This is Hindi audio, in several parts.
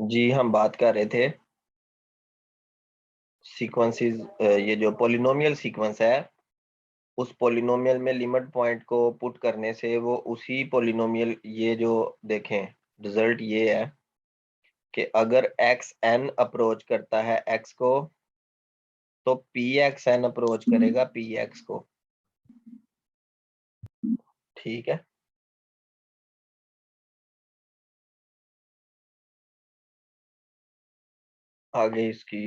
जी हम बात कर रहे थे सीक्वेंसेस। ये जो पॉलिनोमियल सीक्वेंस है उस पॉलिनोमियल में लिमिट पॉइंट को पुट करने से वो उसी पॉलिनोमियल, ये जो देखें रिजल्ट ये है कि अगर एक्स एन अप्रोच करता है एक्स को तो पी एक्स एन अप्रोच करेगा पी एक्स को। ठीक है, आगे इसकी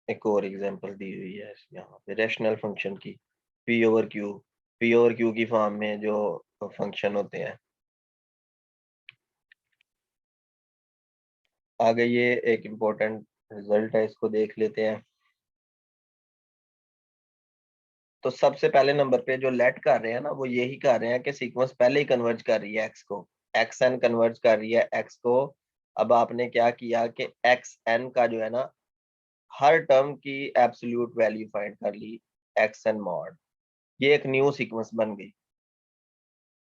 एक और एग्जांपल दी हुई है यहाँ पे रैशनल फंक्शन की, पी ओवर क्यू की फॉर्म में जो फंक्शन होते हैं। आगे ये एक इम्पोर्टेंट रिजल्ट है, इसको देख लेते हैं। तो सबसे पहले नंबर पे जो लेट कर रहे हैं ना, वो यही कर रहे हैं कि सीक्वेंस पहले ही कन्वर्ज कर रही है एक्स को, एक्स एन कन्वर्ज कर रही है एक्स को। अब आपने क्या किया कि एक्स एन का जो है ना हर टर्म की एब्सोल्यूट वैल्यू फाइंड कर ली, एक्स एन मॉड। ये एक न्यू सीक्वेंस बन गई।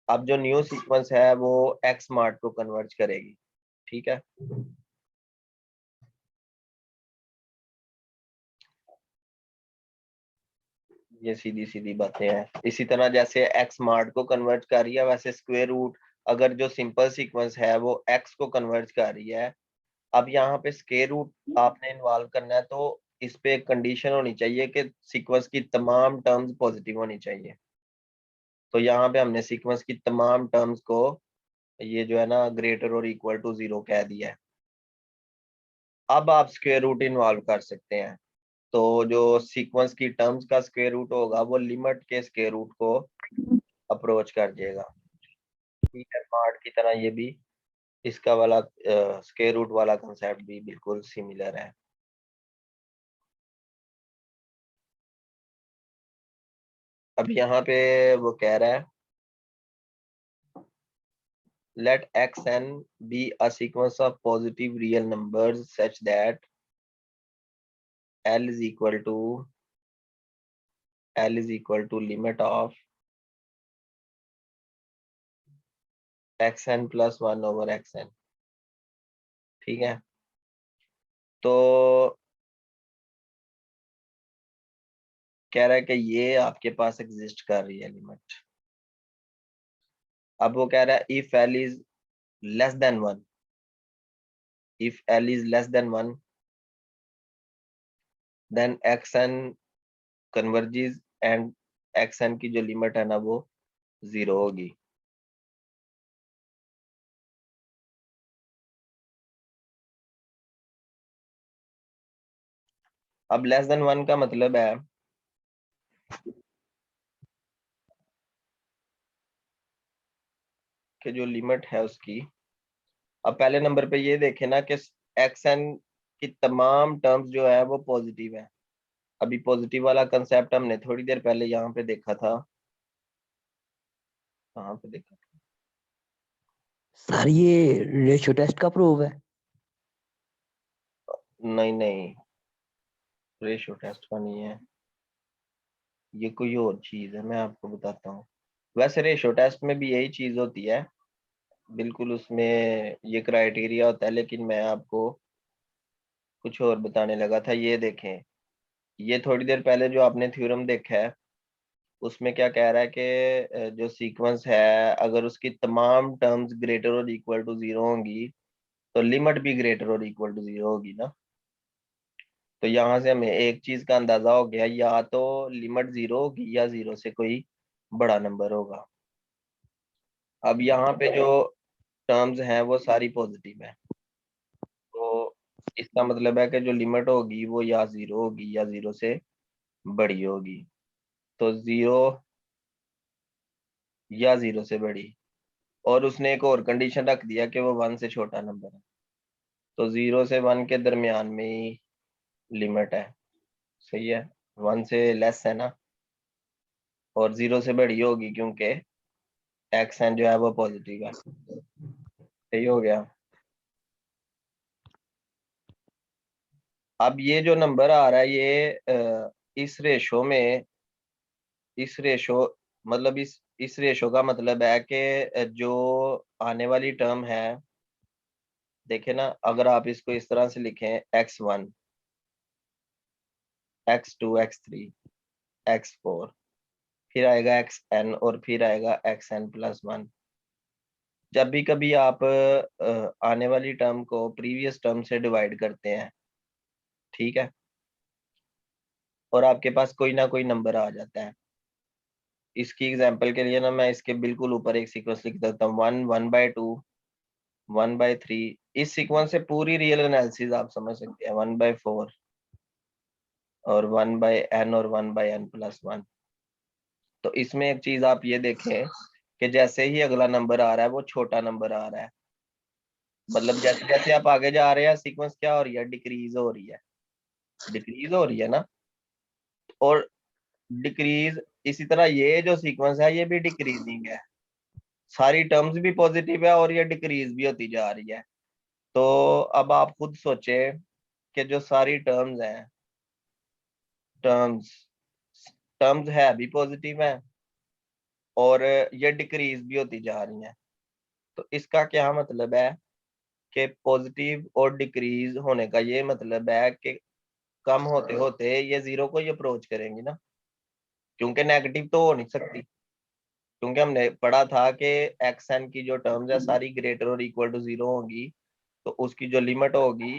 अब जो न्यू सीक्वेंस है वो एक्स मॉड को कन्वर्ज करेगी। ठीक है, ये सीधी सीधी बातें हैं। इसी तरह जैसे एक्स मॉड को कन्वर्ज कर रही है, वैसे स्क्वायर रूट अगर जो सिंपल सीक्वेंस है वो एक्स को कन्वर्ज कर रही है। अब यहाँ पे स्क्वायर रूट आपने इन्वॉल्व करना है, तो इस पे एक कंडीशन होनी चाहिए कि सीक्वेंस की तमाम टर्म्स पॉजिटिव होनी चाहिए। तो यहाँ पे हमने सीक्वेंस की तमाम टर्म्स को ये जो है ना ग्रेटर और इक्वल टू 0 कह दिया है। अब आप स्क्वायर रूट इन्वॉल्व कर सकते हैं। तो जो सीक्वेंस की टर्म्स का स्क्वायर रूट होगा वो लिमिट के स्क्वायर रूट को अप्रोच कर जाएगा। ठीक है, पार्ट की तरह ये भी इसका वाला स्क्वायर रूट वाला कंसेप्ट भी बिल्कुल सिमिलर है। अब यहाँ पे वो कह रहा है let xn be a sequence of positive real numbers such that L is equal to limit of xn plus 1 over xn। ठीक है, तो कह रहा है कि ये आपके पास एग्जिस्ट कर रही है लिमिट। अब वो कह रहा है if L is less than 1, if L is less than 1 then xn converges and xn की जो लिमिट है ना वो 0 होगी। अब लेस देन 1 का मतलब है कि जो लिमिट है उसकी, अब पहले नंबर पे ये देखे ना कि एक्स एन की तमाम टर्म्स जो है वो पॉजिटिव है। अभी पॉजिटिव वाला कंसेप्ट हमने थोड़ी देर पहले यहाँ पे देखा था। कहाँ पे देखा था? सर ये रेशियो टेस्ट का प्रूव है। नहीं नहीं, रेशियो टेस्ट का नहीं है, ये कोई और चीज है, मैं आपको बताता हूँ। वैसे रेशियो टेस्ट में भी यही चीज होती है, बिल्कुल उसमें ये क्राइटेरिया होता है, लेकिन मैं आपको कुछ और बताने लगा था। ये देखें, ये थोड़ी देर पहले जो आपने थ्योरम देखा है उसमें क्या कह रहा है कि जो सीक्वेंस है अगर उसकी तमाम टर्म्स ग्रेटर और इक्वल टू 0 होंगी तो लिमिट भी ग्रेटर और इक्वल टू 0 होगी ना। तो यहाँ से हमें एक चीज का अंदाजा हो गया, या तो लिमिट 0 होगी या 0 से कोई बड़ा नंबर होगा। अब यहाँ पे जो टर्म्स हैं वो सारी पॉजिटिव है, तो इसका मतलब है कि जो लिमिट होगी वो या 0 होगी या 0 से बड़ी होगी। तो 0 या 0 से बड़ी, और उसने एक और कंडीशन रख दिया कि वो 1 से छोटा नंबर है। तो 0 से 1 के दरमियान में ही लिमिट है। सही है, 1 से लेस है ना, और 0 से बड़ी होगी क्योंकि एक्स एन जो है वो पॉजिटिव है। सही हो गया। अब ये जो नंबर आ रहा है ये इस रेशो में, इस रेशो मतलब इस रेशो का मतलब है कि जो आने वाली टर्म है, देखे ना, अगर आप इसको इस तरह से लिखें x1 x2 x3 x4, फिर आएगा xn और फिर आएगा xn+1। जब भी कभी आप आने वाली टर्म को प्रीवियस टर्म से डिवाइड करते हैं, ठीक है, और आपके पास कोई ना कोई नंबर आ जाता है, इसकी एग्जांपल के लिए ना मैं इसके बिल्कुल ऊपर एक सीक्वेंस लिख देता हूँ, 1 1/2 1/3। इस सीक्वेंस से पूरी रियल एनालिसिस आप समझ सकते हैं, 1/4 और 1/n और 1/n+1। तो इसमें एक चीज आप ये देखें कि जैसे ही अगला नंबर आ रहा है वो छोटा नंबर आ रहा है, मतलब जैसे जैसे आप आगे जा रहे हैं सीक्वेंस क्या हो रही है, डिक्रीज हो रही है, डिक्रीज हो रही है ना। और डिक्रीज इसी तरह ये जो सीक्वेंस है ये भी डिक्रीजिंग है, सारी टर्म्स भी पॉजिटिव है और ये डिक्रीज भी होती जा रही है। तो अब आप खुद सोचें कि जो सारी टर्म्स हैं, टर्म्स टर्म्स है भी पॉजिटिव है और ये डिक्रीज भी होती जा रही हैं, तो इसका क्या मतलब है कि पॉजिटिव और डिक्रीज होने का ये मतलब है कि कम होते होते ये जीरो को ही अप्रोच करेंगी ना, क्योंकि नेगेटिव तो हो नहीं सकती, क्योंकि हमने पढ़ा था कि एक्स एन की जो टर्म्स है सारी ग्रेटर और इक्वल टू जीरो होगी, तो उसकी जो लिमिट होगी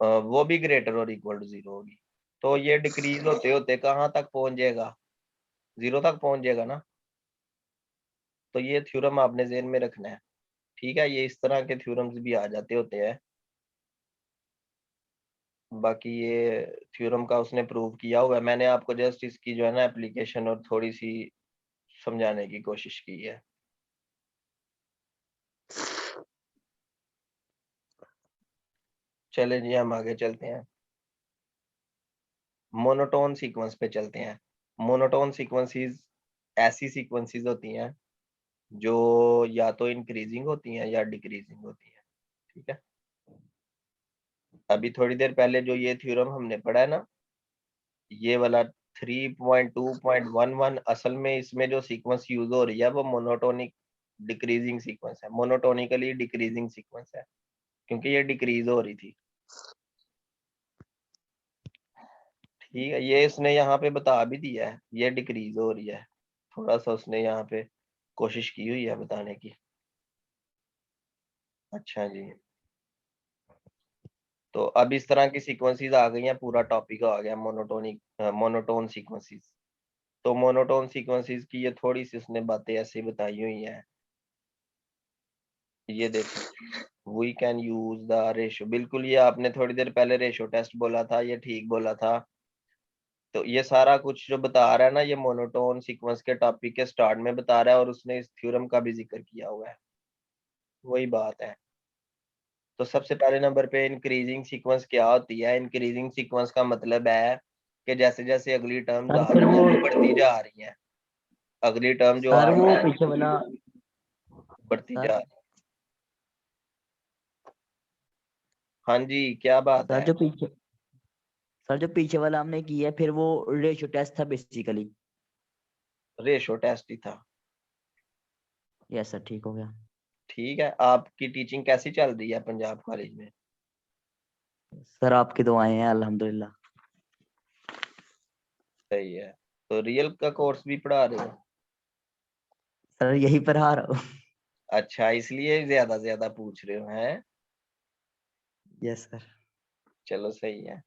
वो भी ग्रेटर और इक्वल टू जीरो होगी। तो ये डिक्रीज होते होते कहाँ तक पहुंच जाएगा, जीरो तक पहुंच जाएगा ना। तो ये थ्योरम आपने ज़हन में रखना है, ठीक है। ये इस तरह के थ्योरम्स भी आ जाते होते हैं। बाकी ये थ्योरम का उसने प्रूव किया हुआ है, मैंने आपको जस्ट इसकी जो है ना एप्लीकेशन और थोड़ी सी समझाने की कोशिश की है। चले जी हम आगे चलते हैं, मोनोटोन सीक्वेंस पे चलते हैं। मोनोटोन सीक्वेंसेस ऐसी सीक्वेंसेस होती हैं जो या तो इंक्रीजिंग होती हैं या डिक्रीजिंग होती हैं, ठीक है। अभी थोड़ी देर पहले जो ये थ्योरम हमने पढ़ा है ना, ये वाला 3.2.11, असल में इसमें जो सीक्वेंस यूज हो रही है वो मोनोटोनिक डिक्रीजिंग सीक्वेंस है, मोनोटोनिकली डिक्रीजिंग सीक्वेंस है, क्योंकि ये डिक्रीज हो रही थी, ठीक है। ये इसने यहाँ पे बता भी दिया है ये डिक्रीज हो रही है, थोड़ा सा उसने यहाँ पे कोशिश की हुई है बताने की। अच्छा जी, तो अब इस तरह की सीक्वेंसेस आ गई हैं, पूरा टॉपिक आ गया मोनोटोनिक मोनोटोन सीक्वेंसेस। तो मोनोटोन सीक्वेंसेस की ये थोड़ी सी उसने बातें ऐसी बताई हुई हैं, ये देखो, we can use the ratio, बिल्कुल ये आपने थोड़ी देर पहले रेशो टेस्ट बोला था, ये ठीक बोला था। तो ये सारा कुछ जो बता रहा है ना, ये मोनोटोन सीक्वेंस के टॉपिक के स्टार्ट में बता रहा है और उसने इस थ्योरम का भी जिक्र किया हुआ है, वही बात है। तो सबसे पहले नंबर पे इंक्रीजिंग सीक्वेंस क्या होती है, इंक्रीजिंग सीक्वेंस का मतलब है कि जैसे जैसे अगली टर्म्स सर आ फिर रही वो हैं वो बढ़ती जा रही हैं, अगली टर्म जो सर आ वो रही है पीछे वाला बढ़ती जा सर रही है। हाँ जी, क्या बात सर है। जो पीछे सर जो पीछे वाला हमने किया है फिर वो रेशियो टेस्ट था बेसिकली। रेशो टेस्ट ही था, यस सर, ठीक हो गया। ठीक है। आपकी टीचिंग कैसी चल रही है पंजाब कॉलेज में? सर आपकी दुआएं हैं अल्हम्दुलिल्लाह। सही है। तो रियल का कोर्स भी पढ़ा रहे हो? सर यही पढ़ा रहा हूँ। अच्छा, इसलिए ज्यादा ज्यादा पूछ रहे हो हैं। Yes sir. चलो सही है।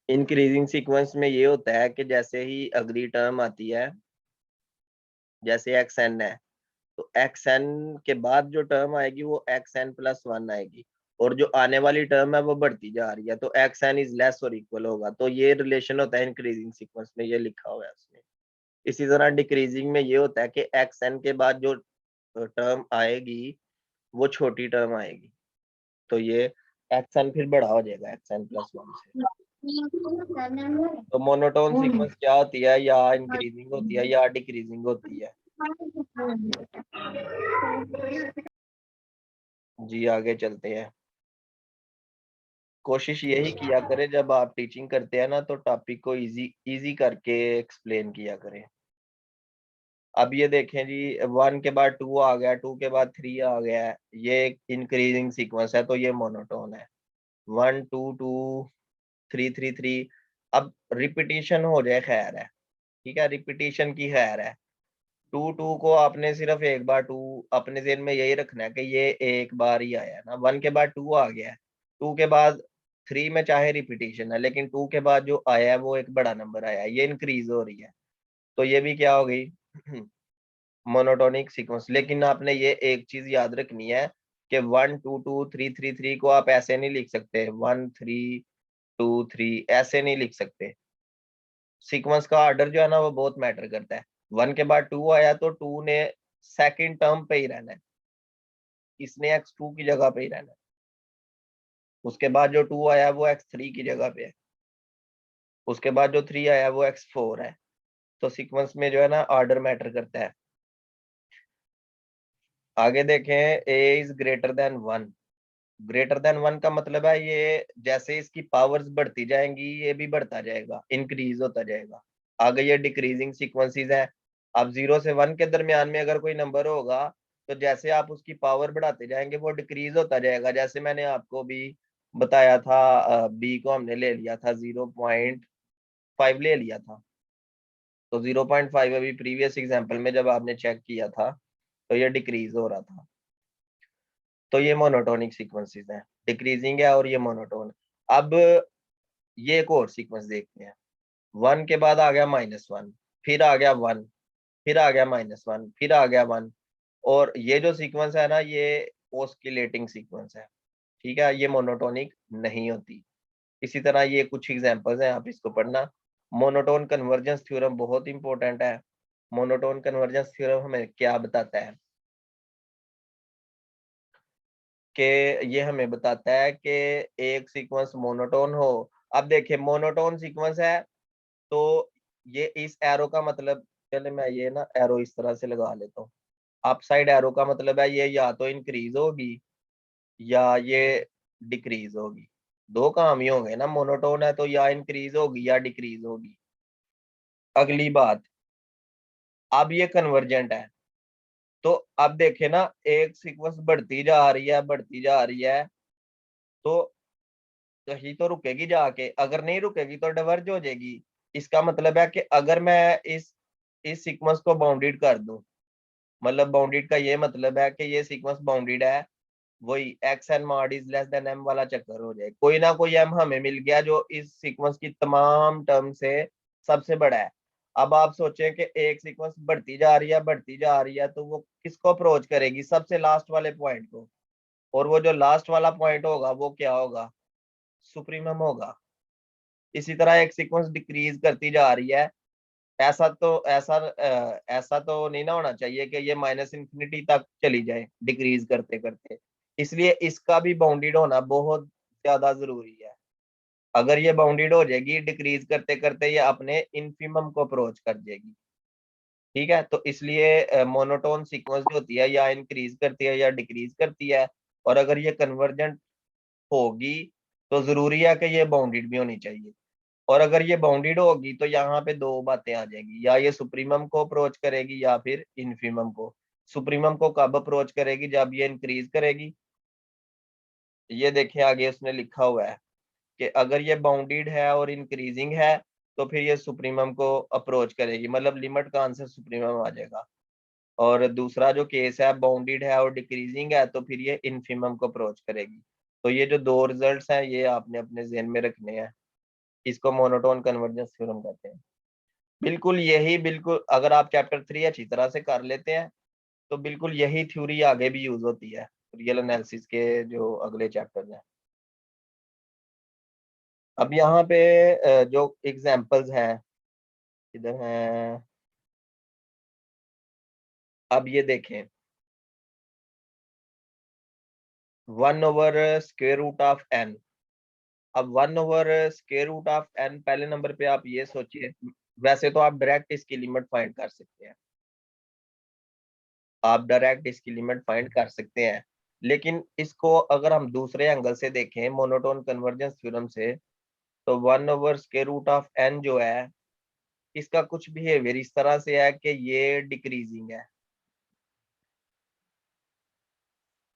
इंक्रीजिंग सीक्वेंस में ये होता है कि जैसे ही अगली टर्म आती है, जैसे एक्स एन है, तो एक्स एन के बाद जो टर्म आएगी वो xn+1 आएगी, और जो आने वाली टर्म है वो बढ़ती जा रही है, तो एक्स एन इज लेस और इक्वल होगा। तो ये रिलेशन होता है इंक्रीजिंग सीक्वेंस में, ये लिखा हुआ है उसमें। इसी तरह डिक्रीजिंग में ये होता है कि एक्स एन के बाद जो टर्म आएगी वो छोटी टर्म आएगी, तो ये एक्स एन फिर बड़ा हो जाएगा xn+1 से। तो मोनोटोन सीक्वेंस क्या होती है, या इंक्रीजिंग होती है या डिक्रीजिंग होती है। जी आगे चलते हैं। कोशिश यही किया करें जब आप टीचिंग करते हैं ना, तो टॉपिक को इजी इजी करके एक्सप्लेन किया करें। अब ये देखें जी, 1 के बाद 2 आ गया, 2 के बाद 3 आ गया है, ये एक इंक्रीजिंग सीक्वेंस है, तो ये मोनोटोन है। 1 2 2 3 3 3। अब रिपीटिशन हो जाए खैर है, ठीक है, रिपीटिशन की खैर है। 2 2 को आपने सिर्फ एक बार 2 अपने जेहन में यही रखना है कि ये एक बार ही आया है ना। 1 के बाद 2 आ गया है, 2 के बाद 3 में चाहे रिपीटिशन है, लेकिन 2 के बाद जो आया है वो एक बड़ा नंबर आया है, ये इंक्रीज हो रही है, तो ये भी क्या हो गई मोनोटोनिक सीक्वेंस। लेकिन आपने ये एक चीज याद रखनी है कि 1 2 2 3 3 3 को आप ऐसे नहीं लिख सकते, 1 3 2 3 ऐसे नहीं लिख सकते। सीक्वेंस का ऑर्डर जो है ना वो बहुत मैटर करता है। 1 के बाद 2 आया तो 2 ने सेकंड टर्म पे ही रहना है, इसने x2 की जगह पे ही रहना है। उसके बाद जो 2 आया वो x3 की जगह पे है, उसके बाद जो 3 आया वो x4 है। तो सीक्वेंस में जो है ना ऑर्डर मैटर करता है। आगे देखें, a is greater then 1। Greater than 1 का मतलब है ये जैसे इसकी पावर्स बढ़ती जाएंगी ये भी बढ़ता जाएगा, इंक्रीज होता जाएगा। आगे ये डिक्रीजिंग सीक्वेंसेस है। अब 0 से 1 के दरमियान में अगर कोई नंबर होगा तो जैसे आप उसकी पावर बढ़ाते जाएंगे वो डिक्रीज होता जाएगा। जैसे मैंने आपको भी बताया था, बी को हमने ले लिया था 0.5 ले लिया था, तो 0.5 अभी प्रीवियस एग्जाम्पल में जब आपने चेक किया था तो ये डिक्रीज हो रहा था। तो ये मोनोटोनिक सीक्वेंसेस हैं, डिक्रीजिंग है और ये मोनोटोन। अब ये एक और सीक्वेंस देखते हैं। 1 के बाद आ गया -1, फिर आ गया 1, फिर आ गया -1, फिर आ गया 1। और ये जो सीक्वेंस है ना ये ऑस्किलेटिंग सीक्वेंस है, ठीक है, ये मोनोटोनिक नहीं होती। इसी तरह ये कुछ एग्जांपल्स हैं, आप इसको पढ़ना। मोनोटोन कन्वर्जेंस थ्योरम बहुत इंपॉर्टेंट है। मोनोटोन कन्वर्जेंस थ्योरम हमें क्या बताता है कि ये हमें बताता है कि एक सीक्वेंस मोनोटोन हो। अब देखिए मोनोटोन सीक्वेंस है तो ये इस एरो का मतलब, चले मैं ये ना एरो इस तरह से लगा लेता हूँ। अप साइड एरो का मतलब है ये या तो इंक्रीज होगी या ये डिक्रीज होगी। दो काम ही होंगे ना, मोनोटोन है तो या इंक्रीज होगी या डिक्रीज होगी। अगली बात, अब ये कन्वर्जेंट है तो अब देखे ना एक सीक्वेंस बढ़ती जा रही है, बढ़ती जा रही है, तो कहीं तो रुकेगी जाके, अगर नहीं रुकेगी तो डिवर्ज हो जाएगी। इसका मतलब है कि अगर मैं इस सीक्वेंस को बाउंडेड कर दूं, मतलब बाउंडेड का ये मतलब है कि ये सीक्वेंस बाउंडेड है, वही x n mod is less than m वाला चक्कर हो जाए। कोई ना कोई एम हमें मिल गया जो इस सीक्वेंस की तमाम टर्म से सबसे बड़ा है। अब आप सोचें कि एक सीक्वेंस बढ़ती जा रही है, बढ़ती जा रही है, तो वो किसको अप्रोच करेगी? सबसे लास्ट वाले पॉइंट को। और वो जो लास्ट वाला पॉइंट होगा वो क्या होगा? सुप्रीमम होगा। इसी तरह एक सीक्वेंस डिक्रीज करती जा रही है, ऐसा तो नहीं ना होना चाहिए कि ये -इन्फिनिटी तक चली जाए डिक्रीज करते करते। इसलिए इसका भी बाउंडेड होना बहुत ज्यादा जरूरी है। अगर ये बाउंडेड हो जाएगी डिक्रीज करते करते ये अपने इन्फिमम को अप्रोच कर जाएगी, ठीक है। तो इसलिए मोनोटोन सीक्वेंस जो होती है या इंक्रीज करती है या डिक्रीज करती है। और अगर ये कन्वर्जेंट होगी तो जरूरी है कि ये बाउंडेड भी होनी चाहिए। और अगर ये बाउंडेड होगी तो यहाँ पे दो बातें आ जाएंगी, या ये सुप्रीमम को अप्रोच करेगी या फिर इन्फीमम को। सुप्रीमम को कब अप्रोच करेगी? जब ये इंक्रीज करेगी। ये देखिए आगे उसने लिखा हुआ है कि अगर ये बाउंडेड है और इंक्रीजिंग है तो फिर ये सुप्रीमम को अप्रोच करेगी, मतलब लिमिट का आंसर सुप्रीमम आ जाएगा। और दूसरा जो केस है बाउंडेड है और डिक्रीजिंग है तो फिर ये इन्फीमम को अप्रोच करेगी। तो ये जो दो रिजल्ट्स हैं ये आपने अपने जहन में रखने हैं। इसको मोनोटोन कन्वर्जेंस थ्योरम कहते हैं। बिल्कुल यही, बिल्कुल अगर आप चैप्टर 3 अच्छी तरह से कर लेते हैं तो बिल्कुल यही थ्योरी आगे भी यूज होती है रियल एनालिसिस के जो अगले चैप्टर हैं। अब यहाँ पे जो एग्जांपल्स हैं इधर हैं, अब ये देखें 1/√n। अब 1/√n पहले नंबर पे आप ये सोचिए, वैसे तो आप डायरेक्ट इसकी लिमिट फाइंड कर सकते हैं, आप डायरेक्ट इसकी लिमिट फाइंड कर सकते हैं। लेकिन इसको अगर हम दूसरे एंगल से देखें मोनोटोन कन्वर्जेंस थ्योरम से, तो 1/√n जो है इसका कुछ बिहेवियर इस तरह से है कि ये डिक्रीजिंग है,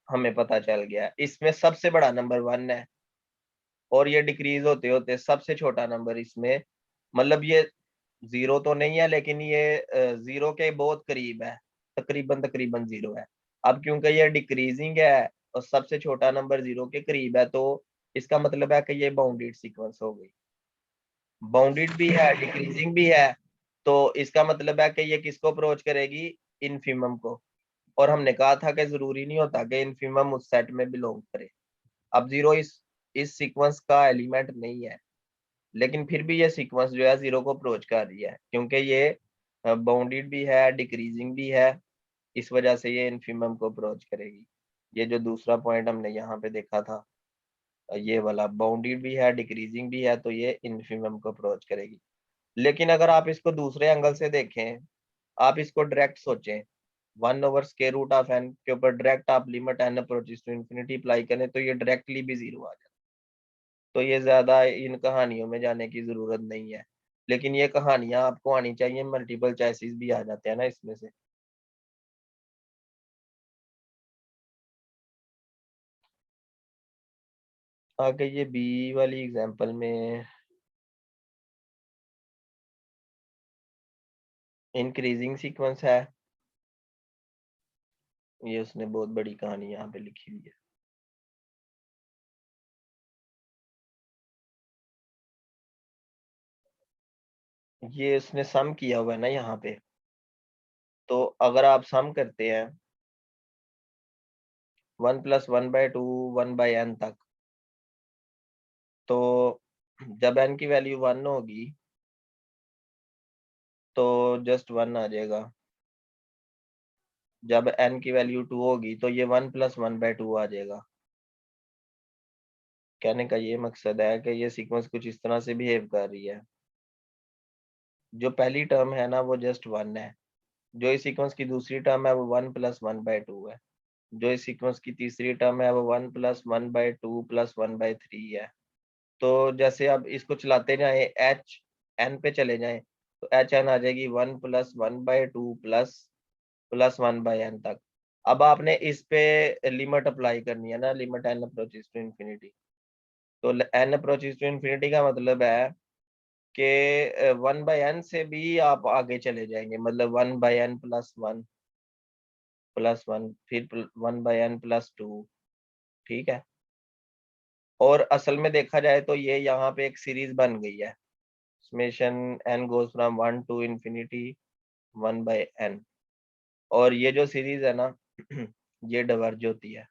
हमें पता चल गया। इसमें सबसे बड़ा नंबर 1 है और ये डिक्रीज होते होते सबसे छोटा नंबर इसमें, मतलब ये 0 तो नहीं है लेकिन ये 0 के बहुत करीब है, तकरीबन तकरीबन 0 है। अब क्योंकि ये डिक्रीजिंग है और सबसे छोटा नंबर 0 के करीब है, तो इसका मतलब है कि ये बाउंडेड सीक्वेंस हो गई। बाउंडेड भी है, डिक्रीजिंग भी है, तो इसका मतलब है कि ये किसको अप्रोच करेगी, इनफिमम को। और हमने कहा था कि जरूरी नहीं होता कि इनफिमम उस सेट में बिलोंग करे। अब 0 इस सीक्वेंस का एलिमेंट नहीं है, लेकिन फिर भी ये सीक्वेंस जो है 0 को अप्रोच कर रही है, क्योंकि ये बाउंडेड भी है, डिक्रीजिंग भी है, इस वजह से ये इनफिमम को अप्रोच करेगी। ये जो दूसरा पॉइंट हमने यहाँ पे देखा था, ये वाला बाउंडेड भी है, डिक्रीजिंग भी है, तो ये इनफिमम को अप्रोच करेगी। लेकिन अगर आप इसको दूसरे एंगल से देखें, आप इसको डायरेक्ट सोचें, 1/√n के ऊपर डायरेक्ट आप limit n approaches to infinity apply करें तो ये डायरेक्टली भी 0 आ जाए। तो ये ज्यादा इन कहानियों में जाने की जरूरत नहीं है, लेकिन ये कहानियां आपको आनी चाहिए, मल्टीपल चॉइसेस भी आ जाते हैं ना इसमें से। आगे ये बी वाली एग्जांपल में इंक्रीजिंग सीक्वेंस है, ये उसने बहुत बड़ी कहानी यहाँ पे लिखी हुई है। ये उसने सम किया हुआ है ना यहाँ पे, तो अगर आप सम करते हैं 1+1/2 1/n तक, तो जब n की वैल्यू 1 होगी तो जस्ट 1 आ जाएगा, जब n की वैल्यू 2 होगी तो ये 1+1/2 आ जाएगा। कहने का ये मकसद है कि ये सीक्वेंस कुछ इस तरह से बिहेव कर रही है। जो पहली टर्म है ना वो जस्ट 1 है, जो इस सीक्वेंस की दूसरी टर्म है वो 1+1/2 है, जो इस सीक्वेंस की तीसरी टर्म है वो 1+1/2 +1/3 है। तो जैसे अब इसको चलाते जाए, एच एन पे चले जाएं, तो एच एन आ जाएगी 1+1/2 +1/n तक। अब आपने इस पे लिमिट अप्लाई करनी है ना, limit n approaches to infinity. तो n अप्रोचेस टू इंफिनिटी का मतलब है कि 1/n से भी आप आगे चले जाएंगे, मतलब 1/n +1 फिर 1/n+2, ठीक है। और असल में देखा जाए तो ये यहाँ पे एक सीरीज बन गई है, summation n goes from 1 to infinity 1/n। और ये जो सीरीज है ना ये डिवर्ज होती है।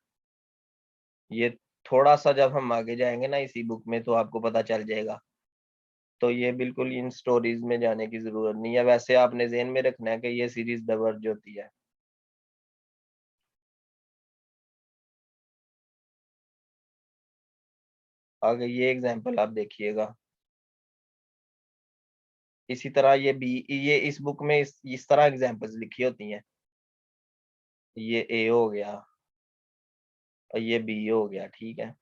ये थोड़ा सा जब हम आगे जाएंगे ना इसी बुक में तो आपको पता चल जाएगा। तो ये बिल्कुल इन स्टोरीज में जाने की जरूरत नहीं है, वैसे आपने ज़हन में रखना है कि ये सीरीज डिवर्ज होती है। आगे ये एग्जांपल आप देखिएगा, इसी तरह ये इस बुक में इस तरह एग्जांपल्स लिखी होती हैं। ये ए हो गया और ये बी हो गया, ठीक है।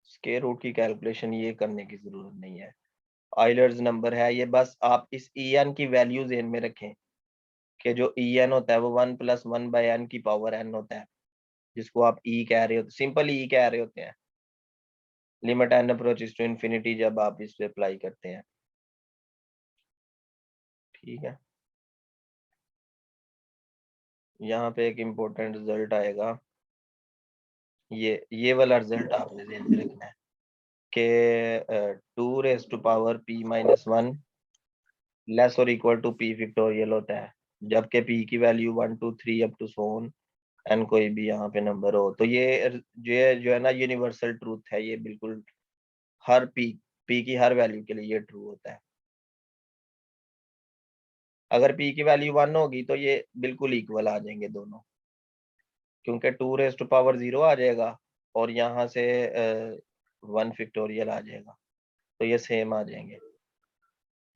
स्क्वायर रूट की कैलकुलेशन ये करने की जरूरत नहीं है, आइलर्स नंबर है ये, बस आप इस ई एन की वैल्यू ज़हन में रखें कि जो ई एन होता है वो 1+1/n की पावर n होता है, जिसको आप ई कह रहे होते, सिंपल ई कह रहे होते हैं, limit n approaches to infinity जब आप इस पे अप्लाई करते हैं, ठीक है। यहाँ पे एक इम्पोर्टेंट रिजल्ट आएगा, ये वाला रिजल्ट आपने ध्यान में रखना है कि 2 raised to power p-1 less और इक्वल टू p फैक्टोरियल होता है, जबकि p की value 1 2 3 up to so on n कोई भी यहाँ पे नंबर हो। तो ये जो है ना यूनिवर्सल ट्रूथ है, ये बिल्कुल हर p की हर वैल्यू के लिए ये ट्रू होता है। अगर p की वैल्यू 1 होगी तो ये बिल्कुल इक्वल आ जाएंगे दोनों, क्योंकि 2 raised to power 0 आ जाएगा और यहाँ से 1 फैक्टोरियल आ जाएगा, तो ये सेम आ जाएंगे,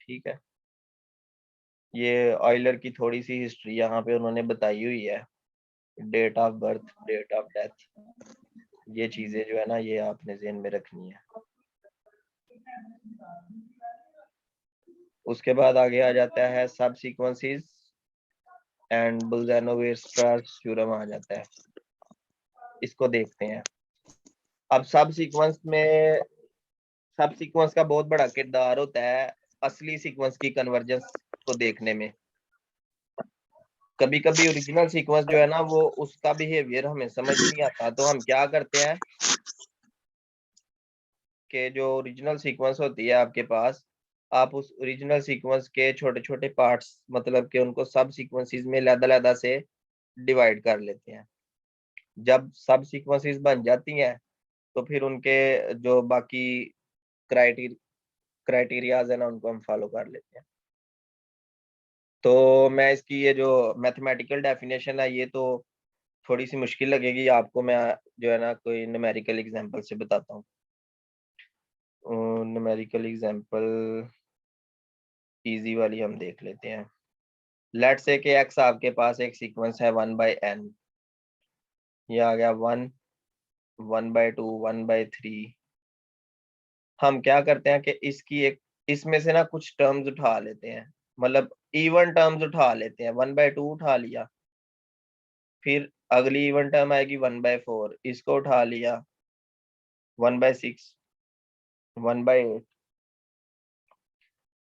ठीक है। ये ऑयलर की थोड़ी सी हिस्ट्री यहाँ पे उन्होंने बताई हुई है, date of birth, date of death, ये चीजें जो है ना ये आपने ज़हन में रखनी है। उसके बाद आगे आ जाता है सब सीक्वेंसेस एंड बुल्ज़ानो-वीरस्ट्रास थ्योरम आ जाता है। इसको देखते हैं। अब सब सीक्वेंस का बहुत बड़ा किरदार होता है असली सीक्वेंस की कन्वर्जेंस को देखने में। कभी कभी ओरिजिनल सीक्वेंस जो है ना, वो उसका बिहेवियर हमें समझ नहीं आता, तो हम क्या करते हैं कि जो ओरिजिनल सीक्वेंस होती है आपके पास, आप उस ओरिजिनल सीक्वेंस के छोटे छोटे पार्ट्स, मतलब कि उनको सब सीक्वेंसेस में अलग-अलग से डिवाइड कर लेते हैं। जब सब सीक्वेंसेस बन जाती हैं तो फिर उनके जो बाकी क्राइटेरियाज है ना, उनको हम फॉलो कर लेते हैं। तो मैं इसकी ये जो मैथमेटिकल डेफिनेशन है, ये तो थोड़ी सी मुश्किल लगेगी आपको। मैं जो है ना कोई न्यूमेरिकल एग्जांपल से बताता हूँ। न्यूमेरिकल एग्जांपल इजी वाली हम देख लेते हैं। लेट से कि एक्स आपके पास एक सीक्वेंस है 1/n। ये आ गया 1, 1/2, 1/3। हम क्या करते हैं कि इसमें से ना कुछ टर्म्स उठा लेते हैं, मतलब इवन टर्म्स उठा लेते हैं। 1/2 उठा लिया, फिर अगली इवन टर्म आएगी 1/4, इसको उठा लिया। 1/6, 1/8।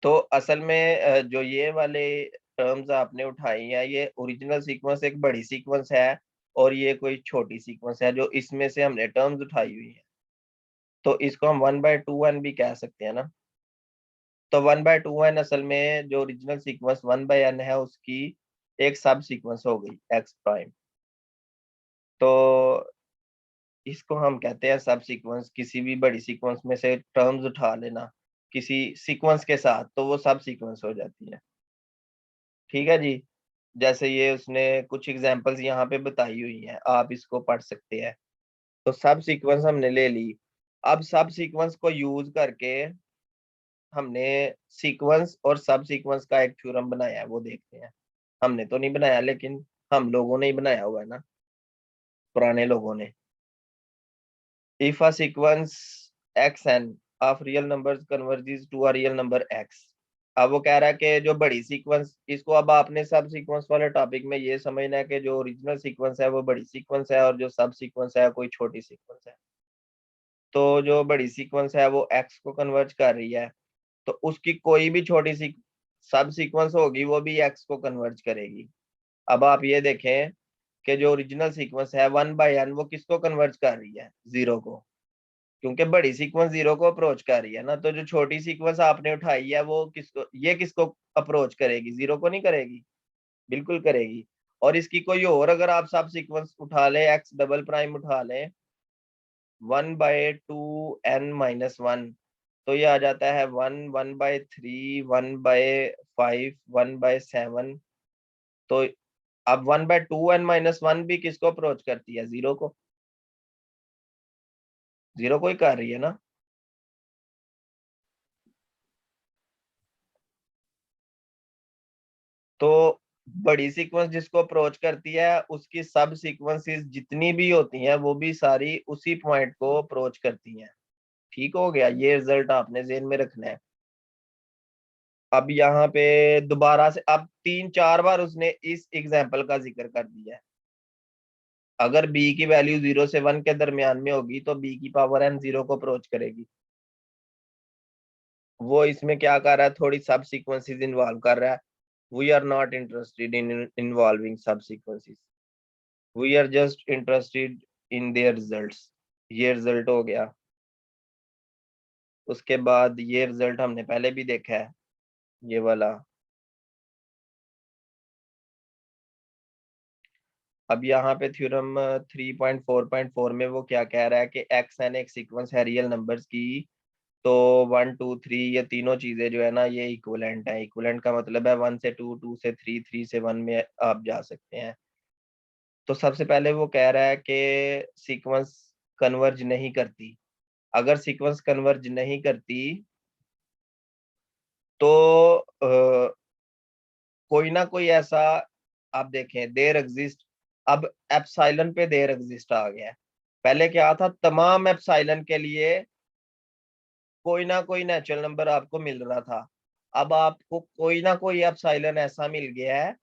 तो असल में जो ये वाले टर्म्स आपने उठाई हैं, ये ओरिजिनल सीक्वेंस एक बड़ी सीक्वेंस है और ये कोई छोटी सीक्वेंस है जो इसमें से हमने टर्म्स उठाई हुई है। तो इसको हम 1/2n भी कह सकते हैं ना। तो 1/2n असल में जो ओरिजिनल सीक्वेंस 1/n है, उसकी एक सब सीक्वेंस हो गई एक्स प्राइम। तो इसको हम कहते हैं सब सीक्वेंस। किसी भी बड़ी सीक्वेंस में से टर्म्स उठा लेना किसी सीक्वेंस के साथ, तो वो सब सीक्वेंस हो जाती है। ठीक है जी। जैसे ये उसने कुछ एग्जांपल्स यहाँ पे बताई हुई हैं, आप इसको पढ़ सकते हैं। तो सब सीक्वेंस हमने ले ली। अब सब सीक्वेंस को यूज करके हमने सीक्वेंस और सब सीक्वेंस का एक थ्योरम बनाया है, वो देखते हैं। हमने तो नहीं बनाया, लेकिन हम लोगों ने ही बनाया हुआ है ना, पुराने लोगों ने। If a sequence xn of real numbers converges to a real number x। अब वो कह रहा है कि जो बड़ी सीक्वेंस, इसको अब आपने सब सीक्वेंस वाले टॉपिक में ये समझना है कि जो ओरिजिनल सीक्वेंस है वो बड़ी सीक्वेंस है और जो सब सीक्वेंस है कोई छोटी सीक्वेंस है। तो जो बड़ी सीक्वेंस है वो x को कन्वर्ज कर रही है, तो उसकी कोई भी छोटी सी सब सीक्वेंस होगी वो भी x को कन्वर्ज करेगी। अब आप ये देखें कि जो ओरिजिनल सीक्वेंस है 1/n, वो किसको कन्वर्ज कर रही है? 0 को, क्योंकि बड़ी सीक्वेंस 0 को अप्रोच कर रही है ना। तो जो छोटी सीक्वेंस आपने उठाई है वो किसको अप्रोच करेगी? 0 को नहीं करेगी? बिल्कुल करेगी। और इसकी कोई और अगर आप सब सीक्वेंस उठा ले, एक्स डबल प्राइम उठा ले, 1/2n-1, तो ये आ जाता है 1, 1/3, 1/5, 1/7। तो अब 1/2n-1 भी किसको अप्रोच करती है? 0 को। 0 को ही कर रही है ना। तो बड़ी सीक्वेंस जिसको अप्रोच करती है, उसकी सब सीक्वेंसेस जितनी भी होती हैं वो भी सारी उसी पॉइंट को अप्रोच करती हैं। ठीक हो गया, ये रिजल्ट आपने ज़हन में रखना है। अब यहाँ पे दोबारा से अब 3-4 बार उसने इस एग्जाम्पल का जिक्र कर दिया है। अगर b की वैल्यू 0 से 1 के दरमियान में होगी तो b की पावर n 0 को अप्रोच करेगी। वो इसमें क्या कर रहा है? थोड़ी सब सीक्वेंसेस इन्वॉल्व कर रहा है। We are not interested in involving सब sequences, we are just interested in their results. ये रिजल्ट हो गया। उसके बाद ये रिजल्ट हमने पहले भी देखा है, ये वाला। अब यहाँ पे थ्योरम 3.4.4 में वो क्या कह रहा है कि एक्स एन एक सीक्वेंस है रियल नंबर्स की। तो 1, 2, 3 ये तीनों चीजें जो है ना, ये इक्विवेलेंट है। इक्विवेलेंट का मतलब है 1 से 2, 2 से 3, 3 से 1 में आप जा सकते हैं। तो सबसे पहले वो कह रहा है कि सीक्वेंस कन्वर्ज नहीं करती। अगर सीक्वेंस कन्वर्ज नहीं करती तो कोई ना कोई ऐसा, आप देखें देयर एग्जिस्ट। अब एप्सिलॉन पे देयर एग्जिस्ट आ गया है। पहले क्या था? तमाम एप्सिलॉन के लिए कोई ना कोई नेचुरल नंबर आपको मिल रहा था, अब आपको कोई ना कोई एप्सिलॉन ऐसा मिल गया है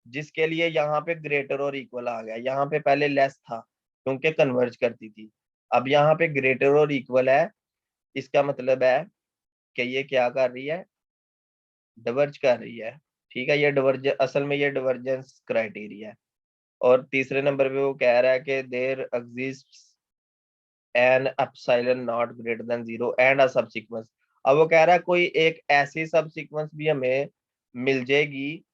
जिसके लिए यहाँ पे ग्रेटर और इक्वल आ गया। यहाँ पे पहले लेस था क्योंकि कन्वर्ज करती थी, अब यहाँ पे ग्रेटर और इक्वल है। इसका मतलब है कि ये क्या कर रही है, डिवर्ज कर रही है। ठीक है, ये डिवर्ज असल में ये डिवर्जेंस क्राइटेरिया है। और तीसरे नंबर पे वो कह रहा है कि there exists an epsilon not greater than 0 and a sub sequence. अब वो कह रहा है कोई एक ऐसी सब सीक्वेंस भी हमें मिल जाएगी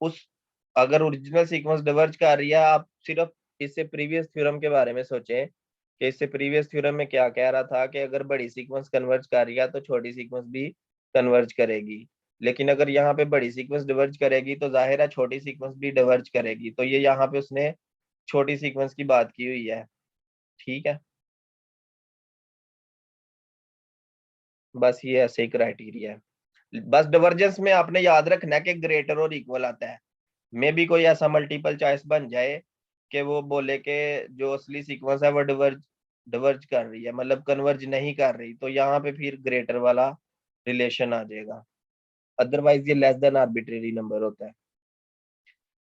उस, अगर ओरिजिनल सीक्वेंस डिवर्ज कर रही है। आप सिर्फ इससे प्रीवियस थ्योरम के बारे में सोचें कि इससे प्रीवियस थ्योरम में क्या कह रहा था कि अगर बड़ी सीक्वेंस कन्वर्ज कर रही है तो छोटी सीक्वेंस भी कन्वर्ज करेगी। लेकिन अगर यहाँ पे बड़ी सीक्वेंस डिवर्ज करेगी तो जाहिर है छोटी सीक्वेंस भी डिवर्ज करेगी, तो ये यहाँ पे उसने छोटी सीक्वेंस की बात की हुई है। ठीक है, बस ये ऐसे ही क्राइटेरिया है। बस डिवर्जेंस में आपने याद रखना है कि ग्रेटर और इक्वल आता है। मे भी कोई ऐसा मल्टीपल चॉइस बन जाए कि वो बोले कि जो असली सीक्वेंस है वो डिवर्ज डिवर्ज कर रही है, मतलब कन्वर्ज नहीं कर रही, तो यहाँ पे फिर ग्रेटर वाला रिलेशन आ जाएगा। अदरवाइज ये लेस देन आर्बिट्रेरी नंबर होता है।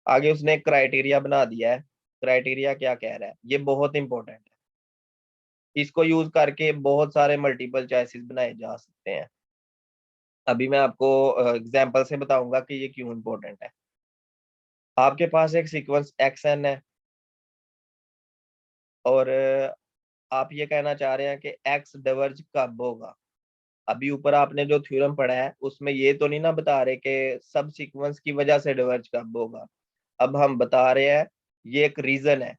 आगे उसने एक क्राइटेरिया बना दिया है। क्राइटेरिया क्या कह रहा है, ये बहुत इंपॉर्टेंट है, इसको यूज करके बहुत सारे मल्टीपल चॉइसेस बनाए जा सकते हैं। अभी मैं आपको एग्जांपल से बताऊंगा कि ये क्यों इंपॉर्टेंट है। आपके पास एक सीक्वेंस एक्स एन है और आप ये कहना चाह रहे हैं कि एक्स डिवर्ज कब होगा। अभी ऊपर आपने जो थ्योरम पढ़ा है उसमें ये तो नहीं ना बता रहे कि सब सीक्वेंस की वजह से डिवर्ज कब होगा। अब हम बता रहे हैं ये एक रीजन है,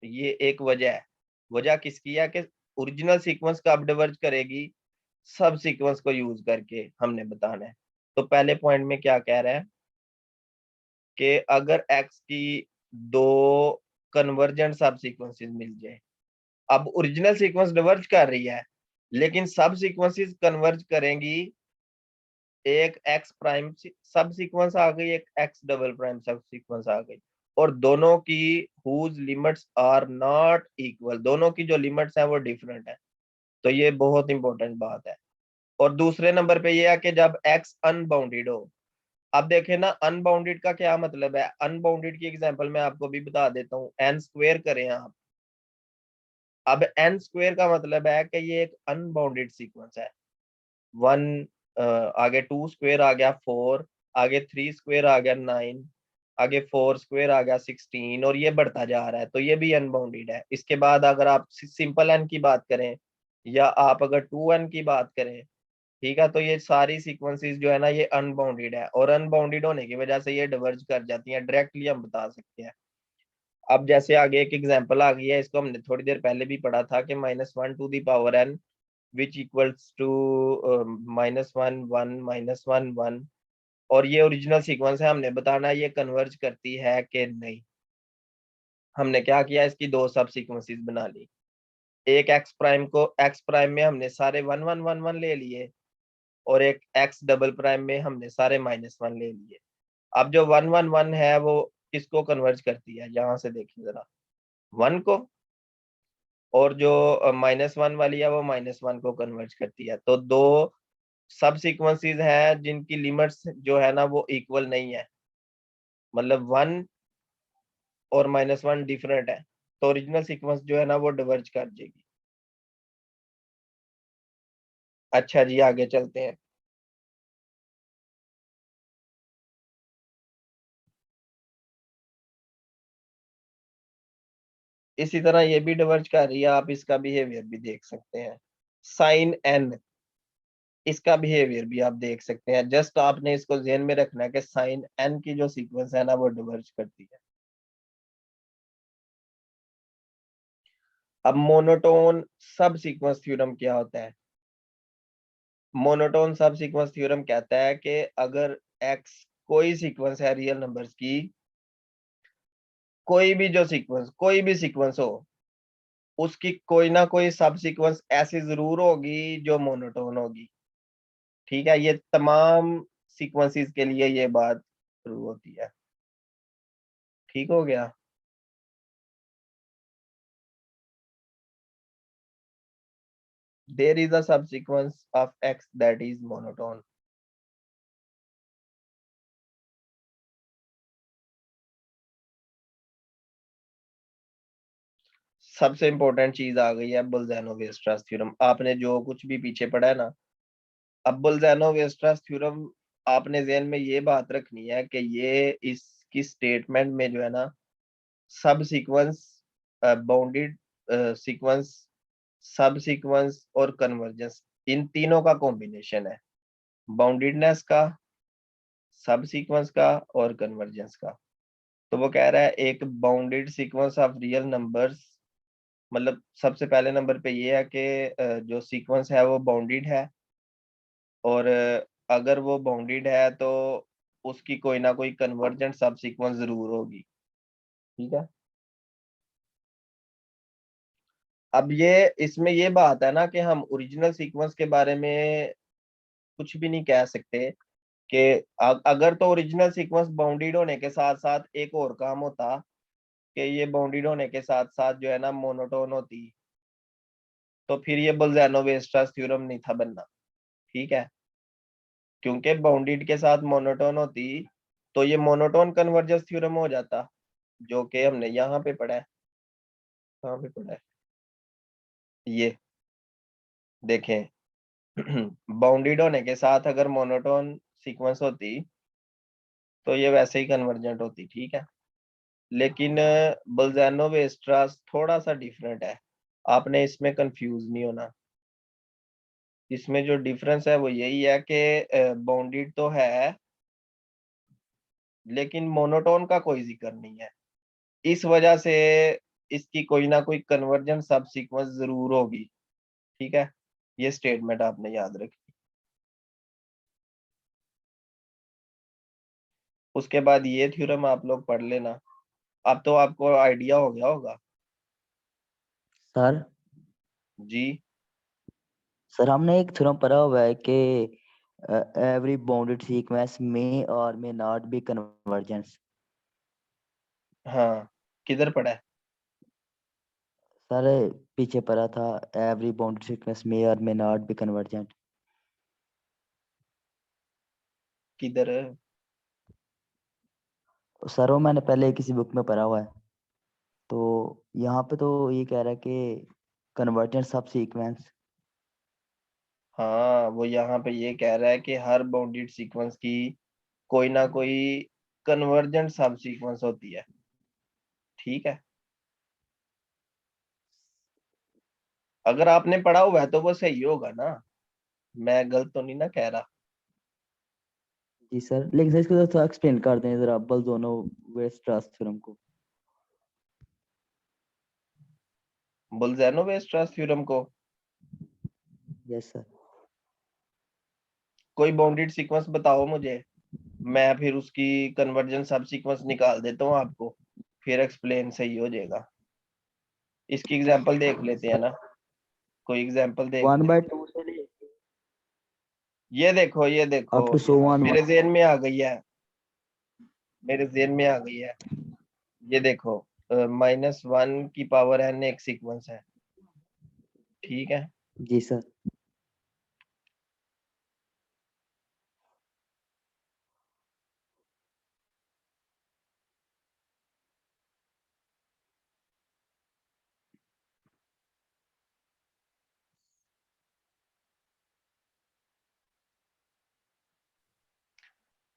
ये एक वजह है। वजह किसकी है कि ओरिजिनल सीक्वेंस कब डिवर्ज करेगी, सब सीक्वेंस को यूज करके हमने बताना है। तो पहले पॉइंट में क्या कह रहा है कि अगर एक्स की दो कन्वर्जेंट सब सीक्वेंसेस मिल जाए। अब ओरिजिनल सीक्वेंस डिवर्ज कर रही है लेकिन सब सीक्वेंसेस कन्वर्ज करेंगी। एक एक्स प्राइम सब सीक्वेंस आ गई, एक x double prime sub sequence आ गई, और दोनों की whose limits are not equal, दोनों की जो लिमिट्स है वो डिफरेंट है। तो ये बहुत इंपॉर्टेंट बात है। और दूसरे नंबर पे ये है कि जब एक्स अनबाउंडेड हो। अब देखें ना, अनबाउंडेड का क्या मतलब है। अनबाउंडेड की एग्जांपल मैं आपको भी बता देता हूँ। एन स्क्वेयर करें आप, अब एन स्क्वेयर का मतलब है कि ये एक अनबाउंडेड सीक्वेंस है। वन, आगे टू स्क्वेयर आ गया 4, आगे थ्री स्क्वेयर आ गया 9, आगे फोर स्क्वेयर आ गया 16, और ये बढ़ता जा रहा है, तो ये भी अनबाउंडेड है। इसके बाद अगर आप सिंपल एन की बात करें या आप अगर टू एन की बात करें, ठीक है, तो ये सारी सीक्वेंसेस जो है ना ये अनबाउंडेड है, और अनबाउंडेड होने की वजह से ये डिवर्ज कर जाती हैं, डायरेक्टली हम बता सकते हैं। अब जैसे आगे एक एग्जांपल आ गई है, इसको हमने थोड़ी देर पहले भी पढ़ा था कि -1 to the power n which equals to -1 1 -1 1, और ये ओरिजिनल सीक्वेंस है, हमने बताना है ये कन्वर्ज करती है कि नहीं। हमने क्या किया, इसकी दो सब सीक्वेंसेस बना ली। एक एक्स प्राइम को, एक्स प्राइम में हमने सारे 1 1 1 1 ले लिए, और एक एक्स डबल प्राइम में हमने सारे -1 ले लिए। अब जो 1 1 1 है वो किसको कन्वर्ज करती है, यहां से देखिए जरा, 1 को। और जो -1 वाली है वो -1 को कन्वर्ज करती है। तो दो सब सीक्वेंसेस हैं जिनकी लिमिट्स जो है ना वो इक्वल नहीं है, मतलब 1 और -1 डिफरेंट है, तो ओरिजिनल सीक्वेंस जो है ना वो डिवर्ज कर जाएगी। अच्छा जी, आगे चलते हैं। इसी तरह ये भी डिवर्ज कर रही है, आप इसका बिहेवियर भी देख सकते हैं। साइन एन, इसका बिहेवियर भी आप देख सकते हैं। जस्ट आपने इसको ध्यान में रखना है कि साइन एन की जो सीक्वेंस है ना वो डिवर्ज करती है। अब मोनोटोन सब सीक्वेंस थ्योरम क्या होता है। मोनोटोन सब सीक्वेंस थ्योरम कहता है कि अगर एक्स कोई सीक्वेंस है रियल नंबर्स की, कोई भी जो सीक्वेंस, कोई भी सीक्वेंस हो, उसकी कोई ना कोई सब सीक्वेंस ऐसी जरूर होगी जो मोनोटोन होगी। ठीक है, ये तमाम सीक्वेंसेस के लिए ये बात ट्रू होती है। ठीक हो गया। there is a subsequence of x that is monotone. सबसे इंपॉर्टेंट चीज आ गई है बोल्ज़ानो-वेस्टरस थ्योरम। आपने जो कुछ भी पीछे पढ़ा है ना, अब बोल्ज़ानो-वेस्टरस थ्योरम आपने ज़हन में ये बात रखनी है कि ये इसकी स्टेटमेंट में जो है ना, सब सीक्वेंस, बाउंडेड सीक्वेंस, सब सीक्वेंस और कन्वर्जेंस, इन तीनों का कॉम्बिनेशन है, बाउंडेडनेस का, सब सीक्वेंस का और कन्वर्जेंस का। तो वो कह रहा है एक bounded sequence of real numbers, मतलब सबसे पहले नंबर पे ये है कि जो सीक्वेंस है वो बाउंडेड है, और अगर वो बाउंडेड है तो उसकी कोई ना कोई कन्वर्जेंट सब सीक्वेंस जरूर होगी। ठीक है, अब ये इसमें ये बात है ना कि हम ओरिजिनल सीक्वेंस के बारे में कुछ भी नहीं कह सकते कि अगर तो ओरिजिनल सीक्वेंस बाउंडेड होने के साथ साथ एक और काम होता कि ये बाउंडेड होने के साथ साथ जो है ना मोनोटोन होती, तो फिर ये बोल्ज़ानो-वेस्टरस थ्योरम नहीं था बनना। ठीक है, क्योंकि बाउंडेड के साथ मोनोटोन होती तो ये मोनोटोन कन्वर्जेंस थ्योरम हो जाता, जो कि हमने यहाँ पे पढ़ा है। कहाँ पे पढ़ा है ये देखें। बाउंडेड होने के साथ अगर मोनोटोन सीक्वेंस होती तो ये वैसे ही कन्वर्जेंट होती। ठीक है, लेकिन बोल्ज़ानो-वेस्टरस थोड़ा सा डिफरेंट है, आपने इसमें कंफ्यूज नहीं होना। इसमें जो डिफरेंस है वो यही है कि बाउंडेड तो है लेकिन मोनोटोन का कोई जिक्र नहीं है, इस वजह से इसकी कोई ना कोई कन्वर्जेंट सब सीक्वेंस जरूर होगी। ठीक है, ये स्टेटमेंट आपने याद रखी। उसके बाद ये थ्योरम आप लोग पढ़ लेना, अब तो आपको आइडिया हो गया होगा। सर जी, सर हमने एक थ्योरम पढ़ा हुआ है कि एवरी बाउंडेड सीक्वेंस में और में नॉट बी कन्वर्जेंस। हाँ, किधर पढ़ा है? सर पीछे पढ़ा था, एवरी बाउंडेड सीक्वेंस में और में नॉट बी कन्वर्जेंट। किधर? सर वो मैंने पहले किसी बुक में पढ़ा हुआ है, तो यहाँ पे तो ये कह रहा है कि कन्वर्जेंट सब सीक्वेंस। हाँ, वो यहाँ पे ये कह रहा है कि हर बाउंडेड सीक्वेंस की कोई ना कोई कन्वर्जेंट सब सीक्वेंस होती है। ठीक है, अगर आपने पढ़ा हुआ है तो वो सही होगा ना, मैं गलत तो नहीं ना कह रहा। जी सर, लेकिन सर इसको थोड़ा एक्सप्लेन कर दें जरा, बल दोनों वेस्टरस थ्योरम को। बोल्ज़ानो-वेस्टरस थ्योरम को यस सर। कोई बाउंडेड सीक्वेंस बताओ मुझे, मैं फिर उसकी कन्वर्जेंट सब सीक्वेंस निकाल देता हूँ आपको, फिर एक्सप्लेन सही हो जाएगा। इसकी एग्जांपल देख लेते हैं ना, कोई एग्जांपल देख वन ले। बाय टू से ये देखो, ये देखो, अप टू सो वन। मेरे ज़हन में आ गई है, मेरे ज़हन में आ गई है। ये देखो, -1 की पावर n एक सीक्वेंस है। ठीक है, जी सर।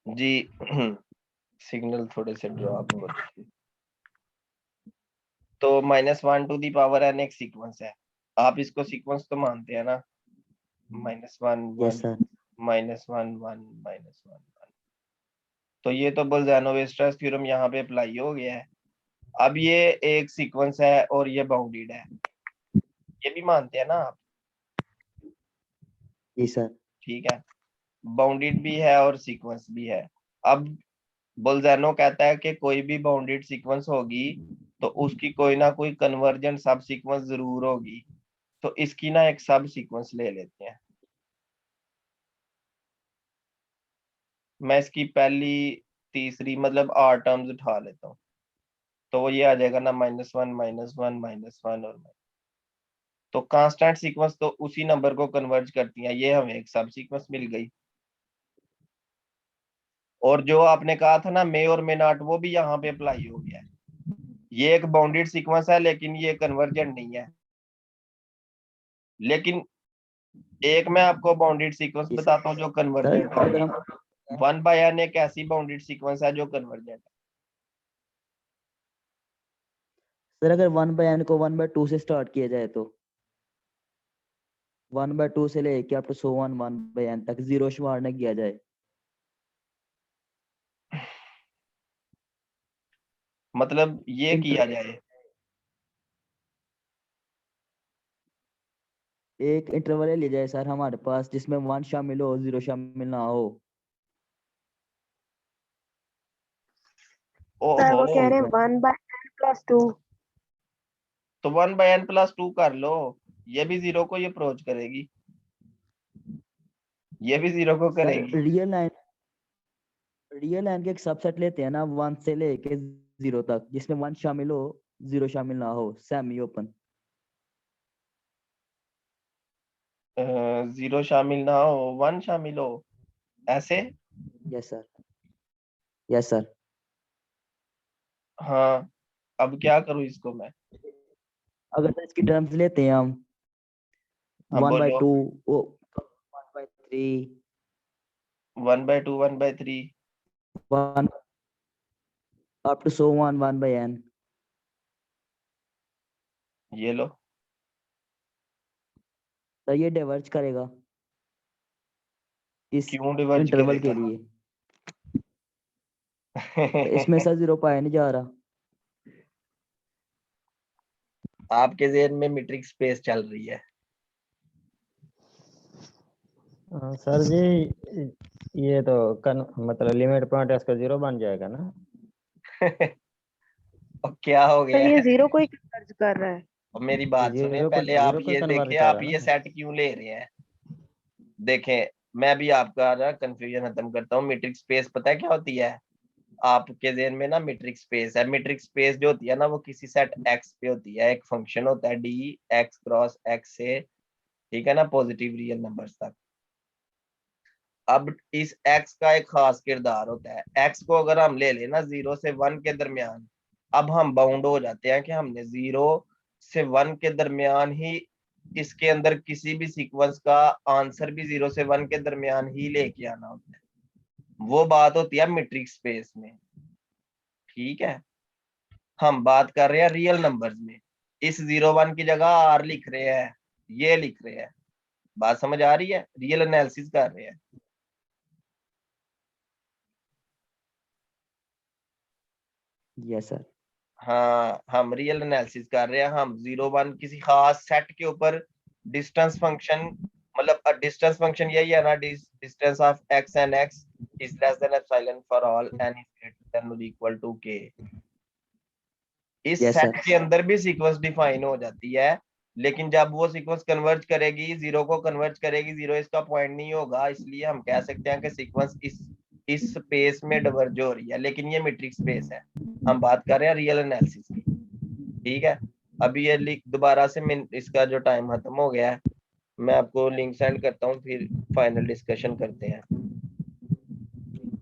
जी। सिग्नल थोड़े से ड्रॉप हो रहे थे। तो -1 टू दी पावर n एक सीक्वेंस है, आप इसको सीक्वेंस तो मानते हैं ना, -1 यस 1 सर। -1 1 -1 1। तो ये तो बोल्ज़ानो-वेस्टरस थ्योरम यहाँ पे अप्लाई हो गया है। अब ये एक सीक्वेंस है और ये बाउंडेड है, ये भी मानते हैं ना आप? जी सर। ठीक है, बाउंडेड भी है और सीक्वेंस भी है। अब बोल्ज़ानो कहता है कि कोई भी बाउंडेड सीक्वेंस होगी तो उसकी कोई ना कोई कन्वर्जेंट सब सीक्वेंस जरूर होगी। तो इसकी ना एक सब सीक्वेंस ले लेते हैं, मैं इसकी पहली तीसरी मतलब 8 टर्म्स उठा लेता हूँ, तो वो ये आ जाएगा ना -1 -1 -1 और -1। तो कांस्टेंट सीक्वेंस तो उसी नंबर को कन्वर्ज करती हैं, ये हमें एक सब सीक्वेंस मिल गई। और जो आपने कहा था ना मे और मे नॉट, वो भी यहाँ पे अप्लाई हो गया है। ये एक बाउंडेड सीक्वेंस है लेकिन ये कन्वर्जेंट नहीं है। लेकिन एक मैं आपको बाउंडेड सीक्वेंस जी बताता हूँ जो सर, कन्वर्जेंट अगर है। हम 1/n एक ऐसी बाउंडेड सीक्वेंस है जो कन्वर्जेंट है। सर अगर 1/n को 1/2 से स्टार्ट किया जाए तो 1/2 से लेके अप टू सो 1/n तक जीरो शुमार न किया जाए। मतलब ये इंटर किया जाए। एक इंटरवल ले जाए सर हमारे पास जिसमें 1 शामिल हो, 0 शामिल ना हो। सर ओहो, वो कह रहे हैं 1/n+2। तो 1/n+2 कर लो। ये भी जीरो को ये अप्रोच करेगी, ये भी जीरो को सर करेगी। रियल लाइन के एक सबसेट लेते हैं ना 1 से लेके 0 तक, जिसमें 1 शामिल हो, 0 शामिल ना हो, सेमी ओपन। जीरो शामिल ना हो, 1 शामिल हो, ऐसे। Yes sir, yes sir. हाँ, अब क्या करूँ इसको मैं? अगर सर इसकी टर्म्स लेते हैं हम हाँ बोलो। 1/2, 1/3, 1/2, 1/3। 1 अप टू सो 1/n। ये लो। तो ये डाइवर्ज करेगा इस क्यों डिवर्ज इंटरवल के करेगा? लिए। तो इसमें सर 0 पाया नहीं जा रहा। आपके जेहन में मीट्रिक स्पेस चल रही है। सर जी ये तो मतलब लिमिट पॉइंट इसका 0 बन जाएगा ना। और क्या हो सर गया ये है? 0 को ही कन्वर्ज कर रहा है। और मेरी बात सुने पहले, आप 0 को ये कन्वर्ट देखें कर आप रहा है ये ना। सेट क्यों ले रहे हैं। देखें, मैं भी आपका ना कंफ्यूजन खत्म करता हूँ। मीट्रिक स्पेस पता है क्या होती है? आपके जेहन में ना मीट्रिक स्पेस है, मीट्रिक स्पेस जो होती है ना वो किसी सेट एक्स पे होती है। एक फंक्शन होता है डी एक्स क्रॉस एक्स से, ठीक है ना, पॉजिटिव रियल नंबर्स तक। अब इस एक्स का एक खास किरदार होता है। एक्स को अगर हम ले लेना 0 से 1 के दरमियान, अब हम बाउंड हो जाते हैं कि हमने 0 से 1 के दरमियान ही इसके अंदर किसी भी सीक्वेंस का आंसर भी 0 से 1 के दरमियान ही लेके आना होता है। वो बात होती है मीट्रिक स्पेस में, ठीक है। हम बात कर रहे हैं रियल नंबर्स में। इस 0 1 की जगह आर लिख रहे हैं, ये लिख रहे हैं। बात समझ आ रही है? रियल एनालिसिस कर रहे हैं। Yes sir. हाँ, हम रियल एनालिसिस कर रहे हैं। हम 0 1 किसी खास सेट के ऊपर डिस्टेंस फंक्शन, मतलब डिस्टेंस फंक्शन यही है ना, distance of x and x is less than epsilon for all n is greater than और इक्वल टू के। इस यस सेट सर। के अंदर भी सीक्वेंस डिफाइन हो जाती है, लेकिन जब वो सीक्वेंस कन्वर्ज करेगी, 0 को कन्वर्ज करेगी, 0 इसका पॉइंट नहीं होगा, इसलिए हम कह सकते हैं कि सीक्वेंस इस स्पेस में डिवर्ज हो रही है, लेकिन ये मीट्रिक स्पेस है। हम बात कर रहे हैं रियल एनालिसिस की, ठीक है। अभी ये लिंक दोबारा से इसका जो टाइम खत्म हो गया है, मैं आपको लिंक सेंड करता हूँ, फिर फाइनल डिस्कशन करते हैं।